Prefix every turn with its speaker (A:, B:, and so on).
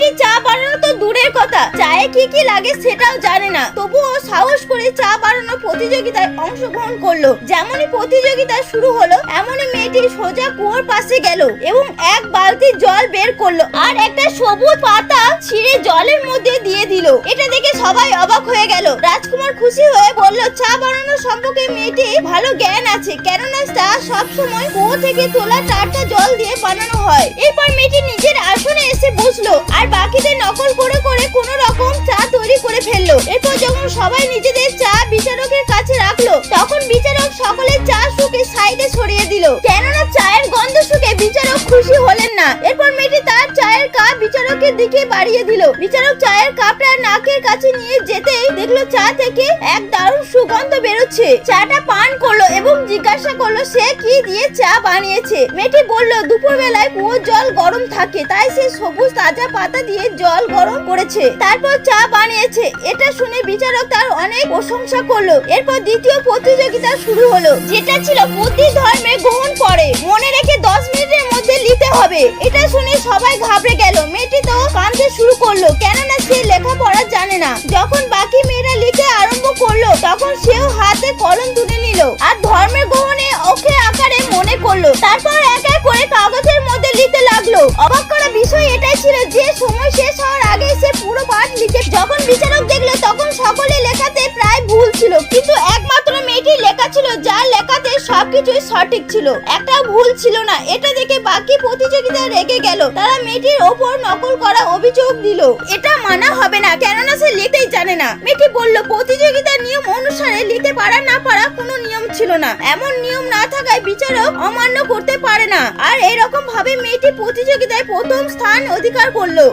A: মেয়েটি চা বানানো তো দূরের কথা, চায়ে কি কি লাগে সেটাও জানে না, তবুও সাহস করে চা বানানোর প্রতিযোগিতায় অংশগ্রহণ করলো। যেমনই প্রতিযোগিতা শুরু হলো এমনই মেয়েটি সোজা কুয়োর পাশে গেল এবং এক বালতি জল বের করলো আর একটা সবুজ পাতা ছিঁড়ে জলের মধ্যে দিয়ে দিল। এটা দেখে সবাই অবাক হয়ে গেল। রাজকুমার খুশি হয়ে বলল, চা বানানো সম্পর্কে মেয়েটি ভালো জ্ঞান আছে, কেননা চা সবসময় কুয়ো থেকে তোলা টাটকা জল দিয়ে বানানো হয়। এরপর মেয়েটি নিজের আসনে এসে বসলো আর বাকিদের নকল করে করে কোনো রকম চা তৈরি করে ফেললো। এরপর যখন সবাই নিজেদের চা বিচারকের কাছে রাখলো তখন বিচারক সকলের চা শুকে সাইডে সরিয়ে দিল, কেননা চায়ের গন্ধ শুকে বিচারক খুশি হলেন না। এরপর মেয়েটি তার চায়ের কাপ বিচারকের দিকে বাড়িয়ে দিল। বিচারক চায়ের কাপটা নাকের কাছে নিয়ে যেতেই দেখলো চা থেকে এক দারুণ সুগন্ধ বেরোচ্ছে। চাটা পান করলো এবং জিজ্ঞাসা করলো সে কি দিয়ে চা বানিয়েছে। মেয়েটি বলল, দুপুর বেলায় কুয়োর জল গরম থাকে তাই সে সবুজ তাজা পাতা দিয়ে জল গরম করেছে, তারপর চা বানিয়েছে। এটা শুনে বিচারক তার অনেক প্রশংসা করলো। এরপর দ্বিতীয় প্রতিযোগিতা শুরু হলো, যেটা ছিল বুদ্ধি ধর্মে গ্রহণ করে, মনে রেখে 10 মিনিটের মধ্যে লিখতে হবে। এটা শুনে সবাই ঘাবড়ে গেল। মেয়েটি তো কাঁদতে শুরু করলো, কেননা সে লেখাপড়া জানে না। যখন বাকি মেয়েরা লিখতে আরম্ভ করলো তখন সেও হাতে কলম তুলে নিল আর ধর্মের গ্রহণে ওকে আকারে মনে করলো। তারপর এক এক করে কাগজের মধ্যে লিখতে লাগলো। অবাক করা বিষয় এটাই ছিল যে সময় শেষ হওয়ার আগে সে পুরো পাঠ লিখে। যখন বিচারক দেখলো তখন সকলে লেখাতে প্রায় ভুল ছিল, কিন্তু একমাত্র মেয়েটির লেখা ছিল যার লেখাতে সবকিছুই সঠিক ছিল, একটাও ভুল ছিল না। এটা দেখে বাকি প্রতিযোগিতা রেগে গেল। তারা মেয়েটির ওপর নকল করা অভিযোগ দিল। এটা মানা হবে না, কেননা সে লিখতেই জানে না। মেয়েটি বলল, প্রতিযোগিতার নিয়ম অনুসারে লিখতে পারা না পারা কোনো নিয়ম ছিল না, এমন নিয়ম না থাকায় বিচারক অমান্য করতে পারে না। আর এরকম ভাবে মেয়েটি প্রতিযোগিতায় প্রথম স্থান অধিকার করলো।